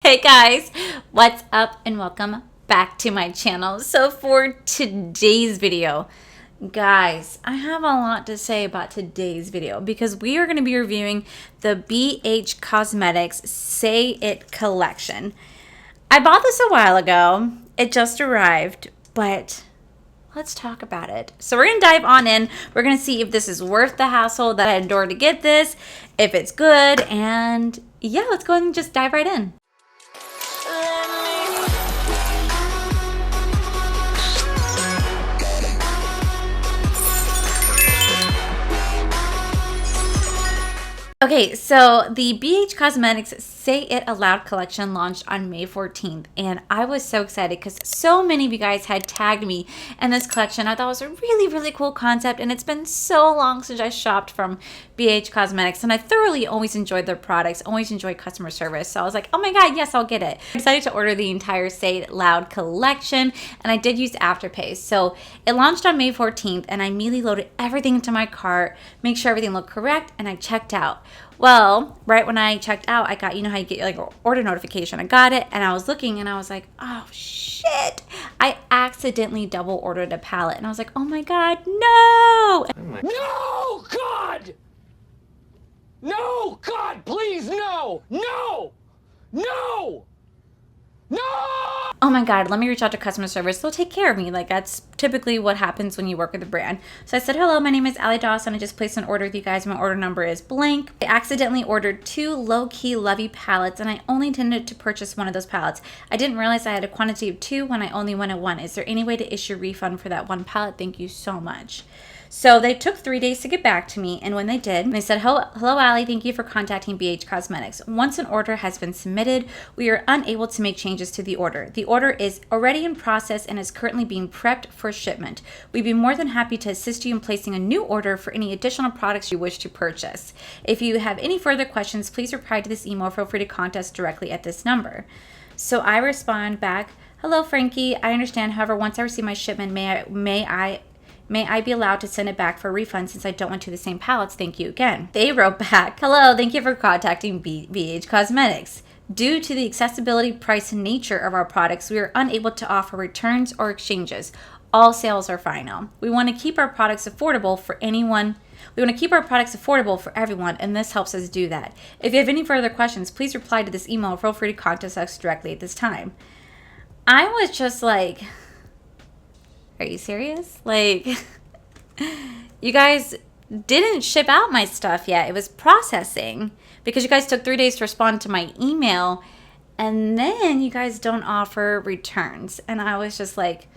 Hey guys, what's up and welcome back to my channel. So for today's video, guys, I have a lot to say about today's video because we are going to be reviewing the BH Cosmetics Say It collection. I bought this a while ago. It just arrived, but let's talk about it. So we're going to dive on in. We're going to see if this is worth the hassle that I endured to get this, if it's good, and yeah, let's go ahead and just dive right in. Okay, so the BH Cosmetics Say It Aloud collection launched on May 14th, and I was so excited because so many of you guys had tagged me in this collection. I thought it was a really cool concept, and it's been so long since I shopped from BH Cosmetics, and I thoroughly always enjoyed their products, always enjoyed customer service, so I was like, oh my god, yes, I'll get it. I decided to order the entire Say It Loud collection, and I did use Afterpay. So it launched on May 14th, and I immediately loaded everything into my cart, make sure everything looked correct, and I checked out. Well, right when I checked out, I got, you know how you get like an order notification. I got it and I was looking and I was like, oh shit. I accidentally double ordered a palette and I was like, oh my god, no. No, God! No, God, please, no! No! No! No! Oh my god, let me reach out to customer service. They'll take care of me. Like, that's typically what happens when you work with a brand. So I said, hello, my name is Allie Dawson. I just placed an order with you guys. My order number is blank. I accidentally ordered 2 low-key lovey palettes, and I only intended to purchase one of those palettes. I didn't realize I had a quantity of 2 when I only wanted 1. Is there any way to issue a refund for that 1 palette? Thank you so much. So they took 3 days to get back to me, and when they did, they said, hello, Allie, thank you for contacting BH Cosmetics. Once an order has been submitted, we are unable to make changes to the order. The order is already in process and is currently being prepped for shipment. We'd be more than happy to assist you in placing a new order for any additional products you wish to purchase. If you have any further questions, please reply to this email. Feel free to contact us directly at this number. So I respond back, hello, Frankie. I understand. However, once I receive my shipment, may I be allowed to send it back for a refund since I don't want 2 of the same palettes? Thank you again. They wrote back, hello, thank you for contacting BH Cosmetics. Due to the accessibility, price, and nature of our products, we are unable to offer returns or exchanges. All sales are final. We want to keep our products affordable for anyone. We want to keep our products affordable for everyone, and this helps us do that. If you have any further questions, please reply to this email. Feel free to contact us directly at this time. I was just like, are you serious? Like, you guys didn't ship out my stuff yet. It was processing because you guys took 3 days to respond to my email, and then you guys don't offer returns. And I was just like,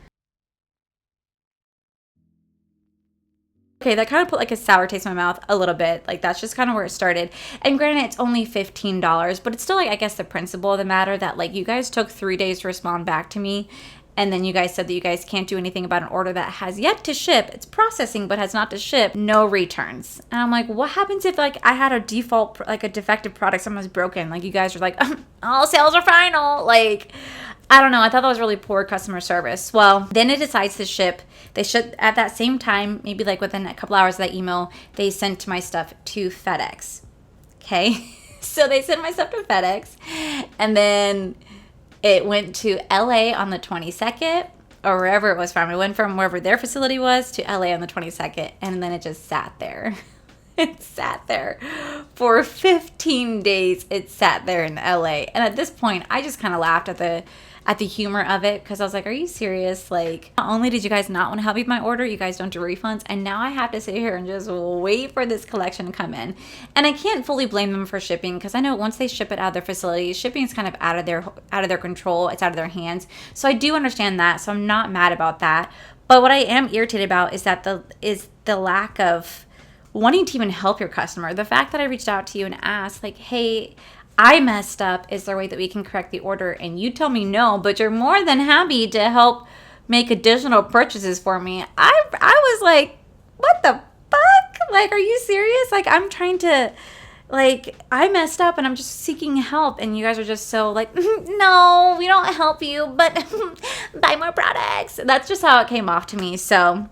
okay, that kind of put like a sour taste in my mouth a little bit. Like, that's just kind of where it started. And granted, it's only $15, but it's still like, I guess, the principle of the matter that like you guys took 3 days to respond back to me. And then you guys said that you guys can't do anything about an order that has yet to ship. It's processing, but has not to ship. No returns. And I'm like, what happens if like I had a default, like a defective product, something was broken? Like, you guys are like, all sales are final. Like, I don't know. I thought that was really poor customer service. Well, then it decides to ship. They should, at that same time, maybe like within a couple hours of that email, they sent my stuff to FedEx. Okay. So they sent my stuff to FedEx, and then it went to LA on the 22nd, or wherever it was from. It went from wherever their facility was to LA on the 22nd, and then it just sat there. It sat there for 15 days. It sat there in LA. And at this point, I just kind of laughed at the humor of it because I was like, are you serious? Like, not only did you guys not want to help me with my order, you guys don't do refunds, and now I have to sit here and just wait for this collection to come in. And I can't fully blame them for shipping because I know once they ship it out of their facility, shipping is kind of out of their control. It's out of their hands. So I do understand that. So I'm not mad about that. But what I am irritated about is that the lack of wanting to even help your customer. The fact that I reached out to you and asked, like, hey, I messed up. Is there a way that we can correct the order? And you tell me no, but you're more than happy to help make additional purchases for me. I was like, what the fuck? Like, are you serious? Like, I'm trying to, like, I messed up and I'm just seeking help. And you guys are just so like, no, we don't help you, but buy more products. That's just how it came off to me. So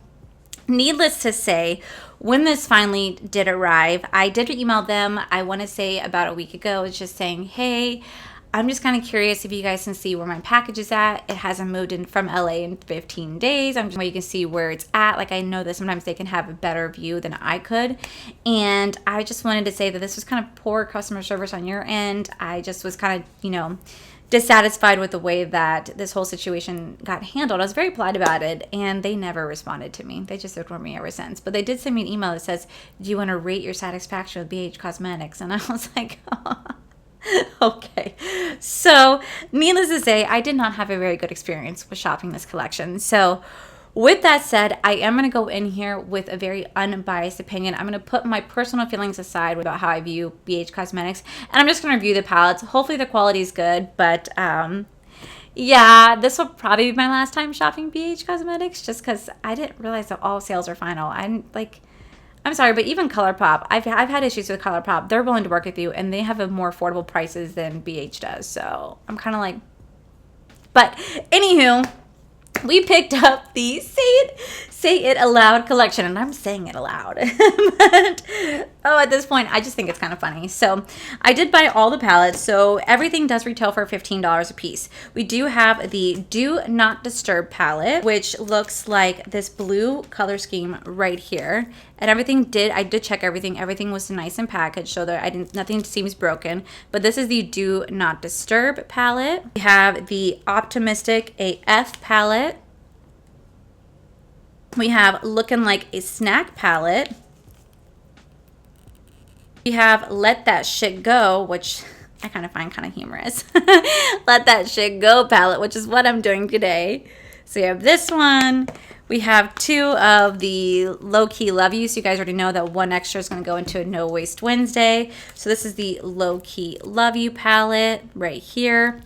needless to say, when this finally did arrive, I did email them, I want to say about a week ago. It's just saying, hey, I'm just kind of curious if you guys can see where my package is at. It hasn't moved in from LA in 15 days. I'm just where you can see where it's at. Like, I know that sometimes they can have a better view than I could. And I just wanted to say that this was kind of poor customer service on your end. I just was kind of, you know, dissatisfied with the way that this whole situation got handled. I was very polite about it, and they never responded to me. They just ignored me ever since. But they did send me an email that says, do you want to rate your satisfaction with BH Cosmetics? And I was like, oh. Okay, so needless to say, I did not have a very good experience with shopping this collection. So with that said, I am going to go in here with a very unbiased opinion. I'm going to put my personal feelings aside about how I view BH Cosmetics, and I'm just going to review the palettes. Hopefully the quality is good, but yeah, this will probably be my last time shopping BH Cosmetics, just because I didn't realize that all sales are final. I'm sorry, but even ColourPop, I've had issues with ColourPop. They're willing to work with you, and they have a more affordable prices than BH does. So I'm kind of like, but anywho, we picked up the Say It Aloud collection, and I'm saying it aloud. But, at this point, I just think it's kind of funny. So I did buy all the palettes, so everything does retail for $15 a piece. We do have the Do Not Disturb palette, which looks like this blue color scheme right here. And I did check everything. Everything was nice and packaged, so that nothing seems broken. But this is the Do Not Disturb palette. We have the Optimistic AF palette. We have Looking Like a Snack palette. We have Let That Shit Go, which I kind of find kind of humorous. Let That Shit Go palette, which is what I'm doing today. So we have this one. We have two of the Low Key Love You. So you guys already know that one extra is going to go into a No Waste Wednesday. So this is the Low Key Love You palette right here.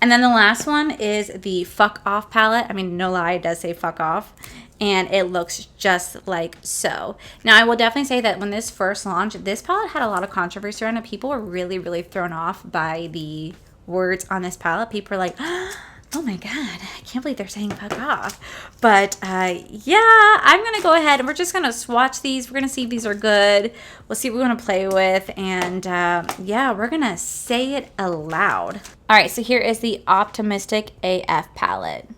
And then the last one is the Fuck Off palette. I mean, no lie, it does say fuck off. And it looks just like so. Now, I will definitely say that when this first launched, this palette had a lot of controversy around it. People were really, really thrown off by the words on this palette. People are like, oh my God, I can't believe they're saying fuck off. But yeah, I'm going to go ahead and we're just going to swatch these. We're going to see if these are good. We'll see what we want to play with. And yeah, we're going to say it aloud. All right, so here is the Optimistic AF palette.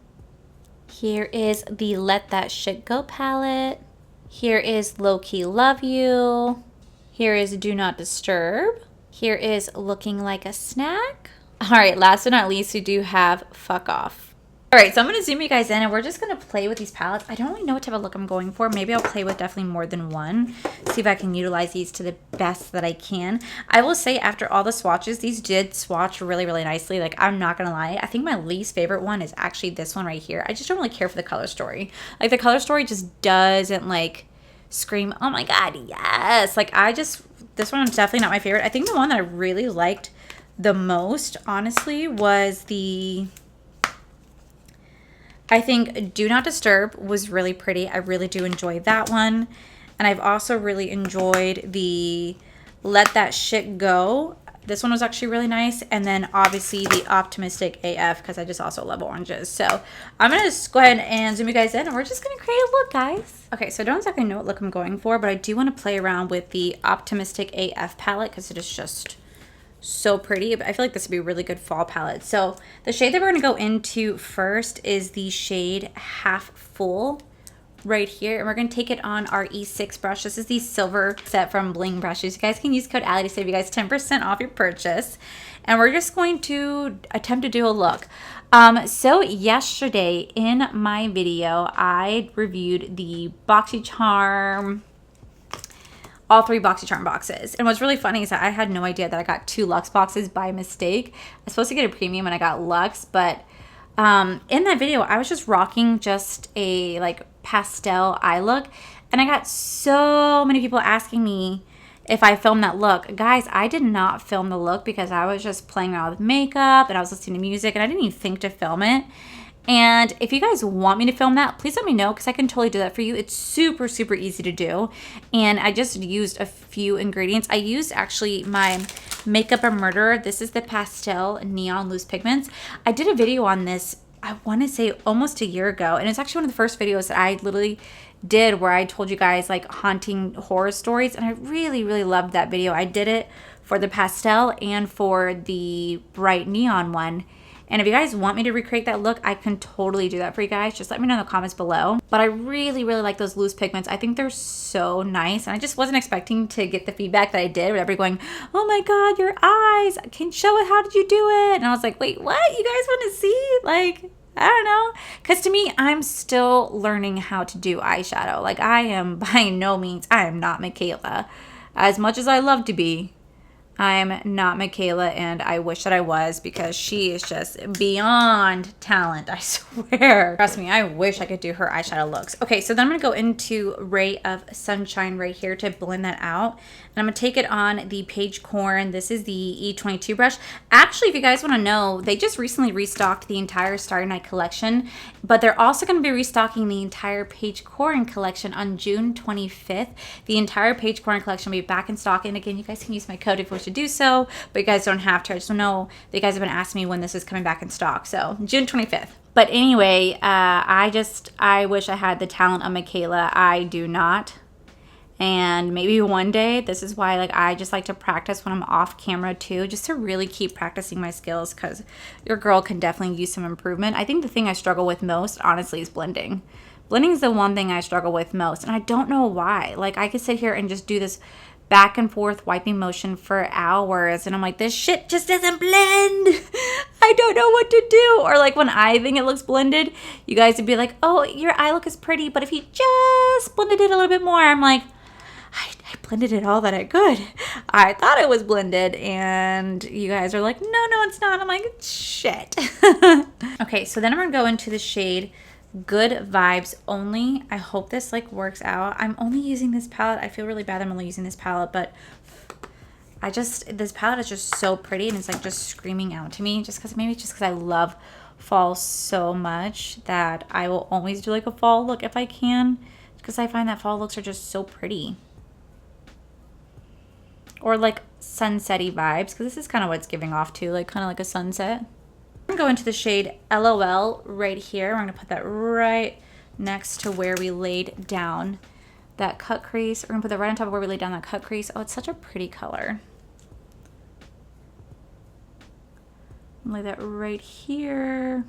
Here is the Let That Shit Go palette. Here is Low Key Love You. Here is Do Not Disturb. Here is Looking Like a Snack. All right, last but not least, we do have Fuck Off. All right, so I'm going to zoom you guys in, and we're just going to play with these palettes. I don't really know what type of look I'm going for. Maybe I'll play with definitely more than one. See if I can utilize these to the best that I can. I will say after all the swatches, these did swatch really, really nicely. Like, I'm not going to lie. I think my least favorite one is actually this one right here. I just don't really care for the color story. Like, the color story just doesn't, like, scream, oh my God, yes. Like, this one is definitely not my favorite. I think the one that I really liked the most, honestly, was I think Do Not Disturb was really pretty. I really do enjoy that one. And I've also really enjoyed the Let That Shit Go. This one was actually really nice. And then obviously the Optimistic AF, because I just also love oranges. So I'm going to just go ahead and zoom you guys in, and we're just going to create a look, guys. Okay, so I don't exactly know what look I'm going for, but I do want to play around with the Optimistic AF palette because it is just so pretty. I feel like this would be a really good fall palette. So the shade that we're going to go into first is the shade Half Full right here, and we're going to take it on our E6 brush. This is the silver set from Bling Brushes. You guys can use code Allie to save you guys 10% off your purchase, and we're just going to attempt to do a look. So yesterday in my video, I reviewed the BoxyCharm, all three BoxyCharm boxes. And what's really funny is that I had no idea that I got 2 Luxe boxes by mistake. I was supposed to get a premium and I got Luxe, but in that video, I was just rocking just a like pastel eye look. And I got so many people asking me if I filmed that look. Guys, I did not film the look because I was just playing around with makeup and I was listening to music and I didn't even think to film it. And if you guys want me to film that, please let me know because I can totally do that for you. It's super, super easy to do. And I just used a few ingredients. I used actually my Makeup a Murderer. This is the Pastel Neon Loose Pigments. I did a video on this, I want to say almost a year ago. And it's actually one of the first videos that I literally did where I told you guys like haunting horror stories. And I really, really loved that video. I did it for the pastel and for the bright neon one. And if you guys want me to recreate that look, I can totally do that for you guys. Just let me know in the comments below. But I really, really like those loose pigments. I think they're so nice. And I just wasn't expecting to get the feedback that I did with everybody going, oh my God, your eyes. Can show it. How did you do it? And I was like, wait, what? You guys want to see? Like, I don't know. Because to me, I'm still learning how to do eyeshadow. Like, I am by no means, I am not Michaela. As much as I love to be, I'm not Michaela, and I wish that I was, because she is just beyond talent, I swear. Trust me, I wish I could do her eyeshadow looks. Okay, so then I'm going to go into Ray of Sunshine right here to blend that out. And I'm going to take it on the Page Corn. This is the E22 brush. Actually, if you guys want to know, they just recently restocked the entire Starry Night collection, but they're also going to be restocking the entire Page Corn collection on June 25th. The entire Page Corn collection will be back in stock. And again, you guys can use my code if you wish to do so, but you guys don't have to. I just know that you guys have been asking me when this is coming back in stock. So June 25th. But anyway, I wish I had the talent of Michaela. I do not. And maybe one day, this is why I just like to practice when I'm off camera too, just to really keep practicing my skills, because your girl can definitely use some improvement. I think the thing I struggle with most, honestly, is blending. Blending is the one thing I struggle with most, and I don't know why. Like, I could sit here and just do this back and forth wiping motion for hours, and I'm like, this shit just doesn't blend. I don't know what to do. Or like when I think it looks blended, you guys would be like, oh, your eye look is pretty, but if you just blended it a little bit more, I'm like, I blended it all that I could. I thought it was blended, and you guys are like, no, it's not. I'm like, shit. Okay, so then I'm gonna go into the shade Good Vibes Only. I hope this works out. I'm only using this palette. I feel really bad that I'm only using this palette, but this palette is just so pretty, and it's just screaming out to me, maybe just because I love fall so much that I will always do a fall look if I can, because I find that fall looks are just so pretty. Or sunsetty vibes, because this is kind of what it's giving off to, kind of like a sunset. I'm going to go into the shade LOL right here. We're going to put that right next to where we laid down that cut crease. We're going to put that right on top of where we laid down that cut crease. Oh, it's such a pretty color. Lay that right here.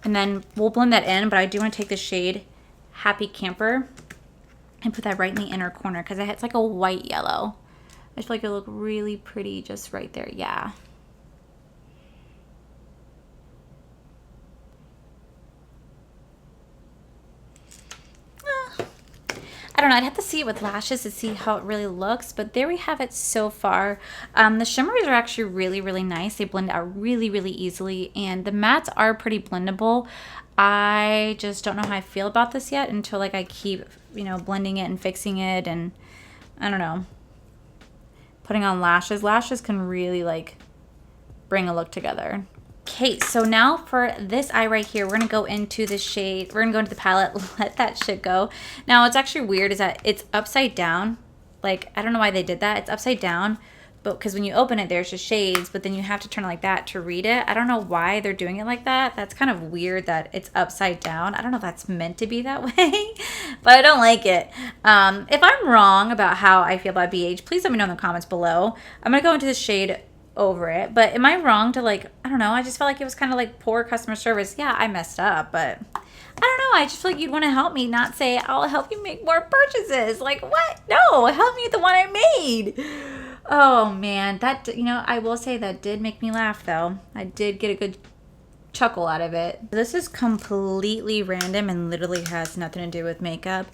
And then we'll blend that in, but I do want to take the shade Happy Camper and put that right in the inner corner, because it's like a white yellow. I feel like it'll look really pretty just right there. Yeah. I don't know. I'd have to see it with lashes to see how it really looks, but there we have it so far. The shimmers are actually really, really nice. They blend out really, really easily, and the mattes are pretty blendable. I just don't know how I feel about this yet until I keep, blending it and fixing it, and I don't know. Putting on lashes. Lashes can really bring a look together. Okay, so now for this eye right here, we're going to go into the shade. We're going to go into the palette, let that shit go. Now, what's actually weird is that it's upside down. I don't know why they did that. It's upside down, but because when you open it, there's just shades, but then you have to turn it like that to read it. I don't know why they're doing it like that. That's kind of weird that it's upside down. I don't know if that's meant to be that way, but I don't like it. If I'm wrong about how I feel about BH, please let me know in the comments below. I'm going to go into the shade Over It, but am I wrong to I don't know, I just felt like it was kind of poor customer service. Yeah, I messed up, but I don't know, I just feel like you'd want to help me, not say I'll help you make more purchases. What? No, help me with the one I made. Oh man, that, I will say that did make me laugh though. I did get a good chuckle out of it. This is completely random and literally has nothing to do with makeup,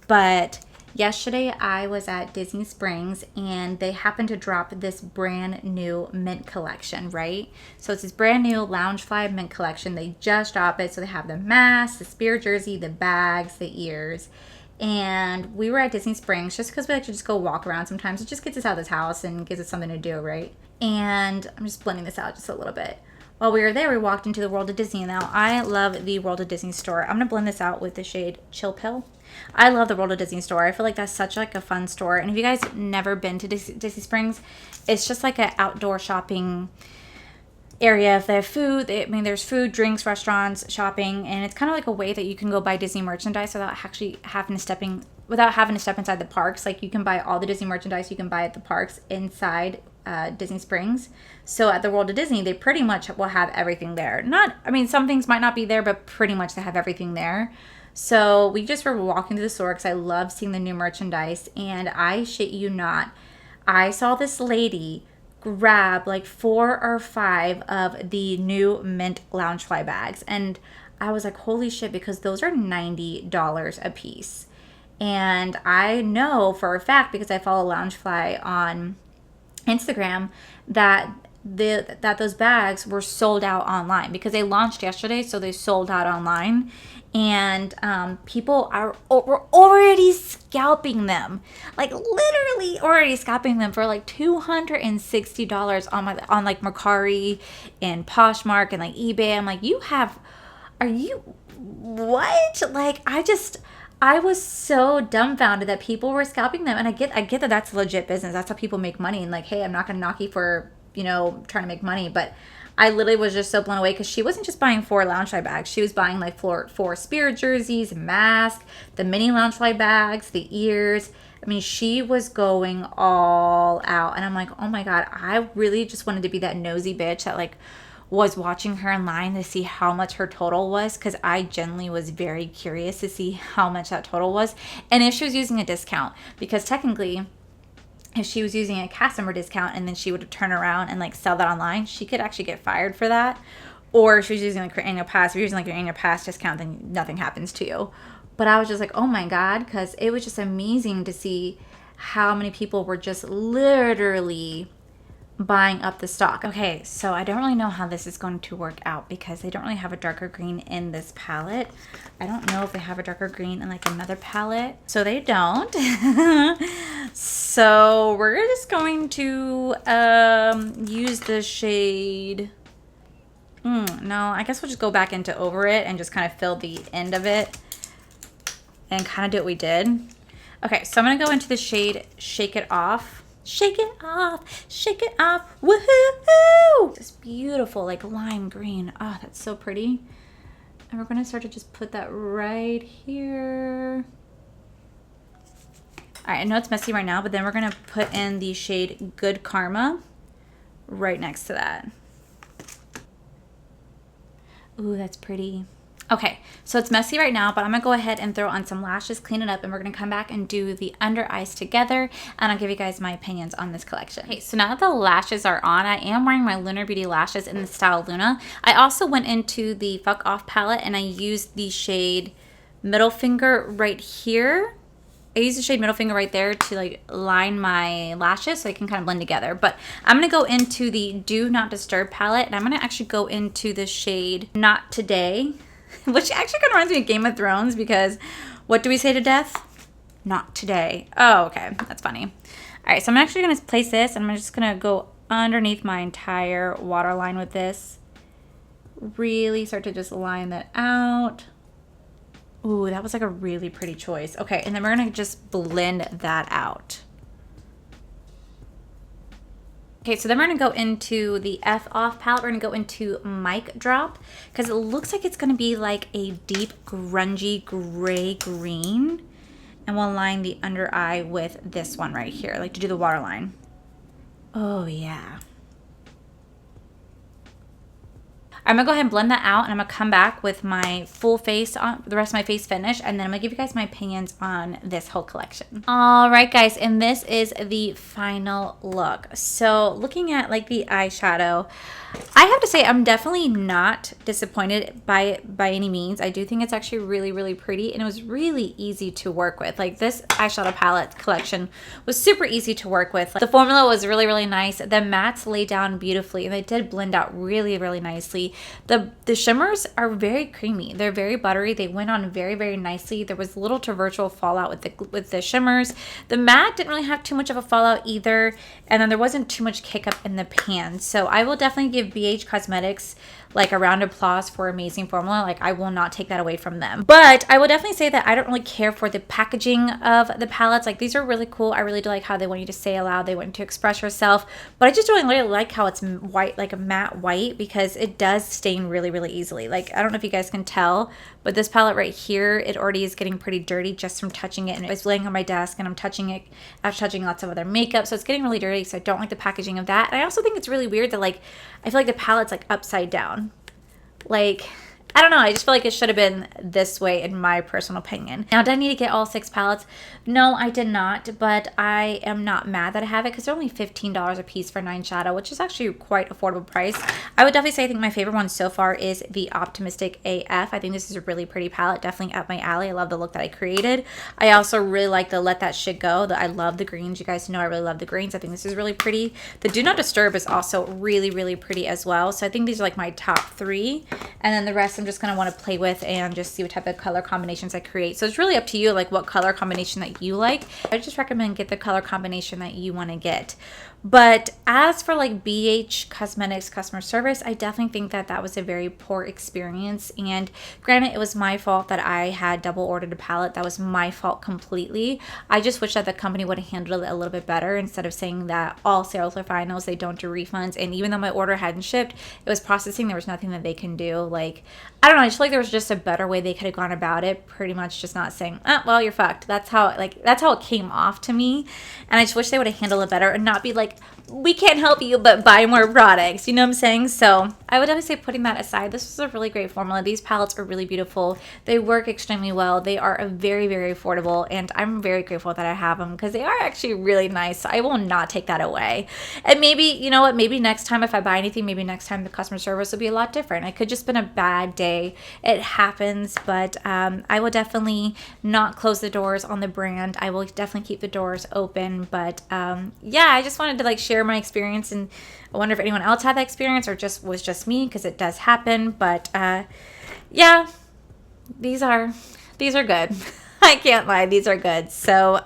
but yesterday I was at Disney Springs and they happened to drop this brand new mint collection, right? So it's this brand new Loungefly mint collection. They just dropped it. So they have the mask, the spear jersey, the bags, the ears. And we were at Disney Springs just because we like to just go walk around sometimes. It just gets us out of this house and gives us something to do, right? And I'm just blending this out just a little bit. While we were there, we walked into the World of Disney. Now, I love the World of Disney store. I'm going to blend this out with the shade Chill Pill. I love the World of Disney store. I feel like that's such a fun store. And if you guys never been to Disney Springs, it's just an outdoor shopping area. If they have food, I mean, there's food, drinks, restaurants, shopping, and it's kind of like a way that you can go buy Disney merchandise without actually having to step inside the parks. Like, you can buy all the Disney merchandise you can buy at the parks inside Disney Springs. So at the World of Disney, they pretty much will have everything there. Some things might not be there, but pretty much they have everything there. So we just were walking through the store because I love seeing the new merchandise, and I shit you not, I saw this lady grab like 4 or 5 of the new mint Loungefly bags, and I was like, holy shit, because those are $90 a piece. And I know for a fact, because I follow Loungefly on Instagram, that those bags were sold out online because they launched yesterday, so they sold out online. And people were already scalping them, like literally already scalping them for like $260 on like Mercari and Poshmark and like eBay. I'm like, are you what? Like, I was so dumbfounded that people were scalping them. And I get that that's legit business. That's how people make money. And like, hey, I'm not gonna knock you for, trying to make money, but I literally was just so blown away because she wasn't just buying 4 Loungefly bags. She was buying like 4 Spirit jerseys, mask, the mini Loungefly bags, the ears. I mean, she was going all out. And I'm like, oh my God, I really just wanted to be that nosy bitch that like was watching her in line to see how much her total was, because I genuinely was very curious to see how much that total was and if she was using a discount, because technically if she was using a customer discount and then she would turn around and like sell that online, she could actually get fired for that. Or if she was using like her annual pass, if you're using like your annual pass discount, then nothing happens to you. But I was just like, oh my God, because it was just amazing to see how many people were just literally buying up the stock. Okay, so I don't really know how this is going to work out because they don't really have a darker green in this palette. I don't know if they have a darker green in like another palette. So they don't. So we're just going to use the shade. No, I guess we'll just go back into Over It and just kind of fill the end of it and kind of do what we did. Okay, so I'm going to go into the shade Shake It Off. Shake it off, shake it off, woohoo! This beautiful like lime green. Oh, that's so pretty. And we're gonna start to just put that right here. All right, I know it's messy right now, but then we're gonna put in the shade Good Karma right next to that. Ooh, that's pretty. Okay, so it's messy right now, but I'm gonna go ahead and throw on some lashes, clean it up, and we're gonna come back and do the under eyes together, and I'll give you guys my opinions on this collection. Okay, so now that the lashes are on, I am wearing my Lunar Beauty lashes in the style Luna. I also went into the Fuck Off palette and I used the shade Middle Finger right here. I use the shade Middle Finger right there to like line my lashes so I can kind of blend together. But I'm going to go into the Do Not Disturb palette, and I'm going to actually go into the shade Not Today, which actually kind of reminds me of Game of Thrones, because what do we say to death? Not today. Oh, okay. That's funny. All right, so I'm actually going to place this, and I'm just going to go underneath my entire waterline with this. Really start to just line that out. Ooh, that was like a really pretty choice. Okay, and then we're going to just blend that out. Okay, so then we're going to go into the F Off palette. We're going to go into Mic Drop, because it looks like it's going to be like a deep, grungy, gray green. And we'll line the under eye with this one right here, like to do the waterline. Oh, yeah. I'm going to go ahead and blend that out, and I'm going to come back with my full face, on the rest of my face finish, and then I'm going to give you guys my opinions on this whole collection. All right, guys, and this is the final look. So looking at like the eyeshadow, I have to say I'm definitely not disappointed by it by any means. I do think it's actually really, really pretty, and it was really easy to work with. Like, this eyeshadow palette collection was super easy to work with. Like, the formula was really, really nice. The mattes lay down beautifully, and they did blend out really, really nicely. The shimmers are very creamy. They're very buttery. They went on very, very nicely. There was little to virtual fallout with the shimmers. The matte didn't really have too much of a fallout either, and then there wasn't too much kick up in the pan. So I will definitely give BH Cosmetics like a round of applause for amazing formula. Like, I will not take that away from them. But I will definitely say that I don't really care for the packaging of the palettes. Like, these are really cool. I really do like how they want you to say aloud, they want you to express yourself. But I just don't really like how it's white, like a matte white, because it does stain really, really easily. Like, I don't know if you guys can tell, but this palette right here, it already is getting pretty dirty just from touching it. And it's laying on my desk and I'm touching it after touching lots of other makeup. So it's getting really dirty. So I don't like the packaging of that. And I also think it's really weird that, like, I feel like the palette's like upside down. Like, I don't know. I just feel like it should have been this way in my personal opinion. Now, did I need to get all 6 palettes? No, I did not, but I am not mad that I have it because they're only $15 a piece for 9 shadow, which is actually quite affordable price. I would definitely say I think my favorite one so far is the Optimistic AF. I think this is a really pretty palette, definitely up my alley. I love the look that I created. I also really like the Let That Shit Go. I love the greens. You guys know I really love the greens. I think this is really pretty. The Do Not Disturb is also really, really pretty as well. So I think these are like my top 3. And then the rest I'm just going to want to play with and just see what type of color combinations I create. So it's really up to you, like what color combination that you like. I just recommend get the color combination that you want to get. But as for like BH Cosmetics customer service, I definitely think that that was a very poor experience. And granted, it was my fault that I had double ordered a palette. That was my fault completely. I just wish that the company would have handled it a little bit better instead of saying that all sales are finals, they don't do refunds. And even though my order hadn't shipped, it was processing. There was nothing that they can do. Like, I don't know. I just feel like there was just a better way they could have gone about it. Pretty much just not saying, oh, well, you're fucked. That's how it came off to me. And I just wish they would have handled it better and not be like, we can't help you, but buy more products. You know what I'm saying? So I would definitely say, putting that aside, this was a really great formula. These palettes are really beautiful. They work extremely well. They are very, very affordable. And I'm very grateful that I have them because they are actually really nice. So I will not take that away. And maybe, you know what, maybe next time if I buy anything, maybe next time the customer service will be a lot different. It could just been a bad day. It happens. But I will definitely not close the doors on the brand. I will definitely keep the doors open. But yeah, I just wanted to like share my experience, and I wonder if anyone else had that experience or just was just me, because it does happen. But yeah, these are good. I can't lie, these are good. So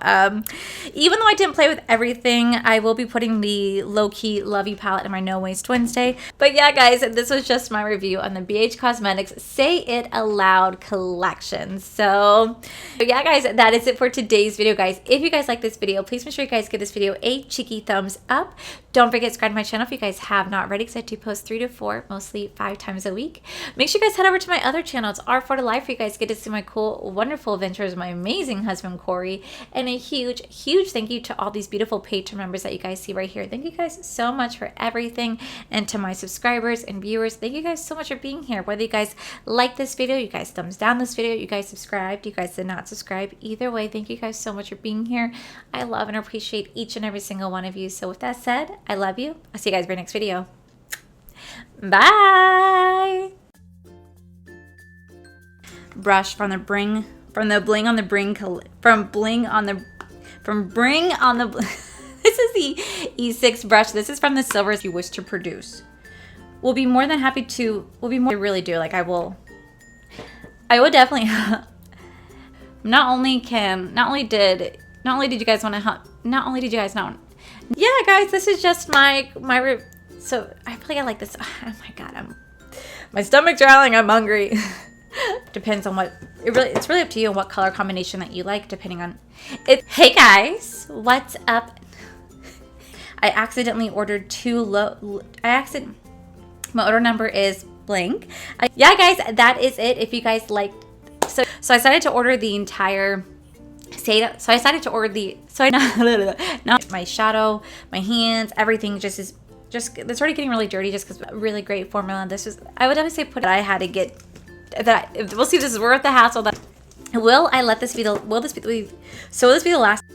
even though I didn't play with everything, I will be putting the low-key lovey palette in my No Waste Wednesday. But yeah, guys, this was just my review on the BH Cosmetics Say It Aloud collection. So yeah, guys, that is it for today's video, guys. If you guys like this video, please make sure you guys give this video a cheeky thumbs up. Don't forget to subscribe to my channel if you guys have not already, because I do post 3 to 4, mostly 5 times a week. Make sure you guys head over to my other channel. It's R4 to Life, where you guys get to see my cool, wonderful adventures, my amazing husband, Corey. And a huge, huge thank you to all these beautiful Patreon members that you guys see right here. Thank you guys so much for everything. And to my subscribers and viewers, thank you guys so much for being here. Whether you guys like this video, you guys thumbs down this video, you guys subscribed, you guys did not subscribe. Either way, thank you guys so much for being here. I love and appreciate each and every single one of you. So with that said, I love you. I'll see you guys in my next video. Bye. Brush from Bring on the this is the E6 brush. This is from the Silvers You Wish to Produce. We'll be more than happy to. I really do. Like, I will definitely. Not only did you guys know. Yeah, guys, this is just so I feel like I like this. Oh my god, my stomach's growling. I'm hungry. Depends on what it's really up to you on what color combination that you like, depending on it. Hey guys, what's up? I accidentally ordered my order number is blank. Yeah, guys, that is it. If you guys like, so I decided to order the entire. My shadow, my hands, everything it's already getting really dirty just because really great formula. I would definitely say I had to get that. We'll see if this is worth the hassle. Will this be the last?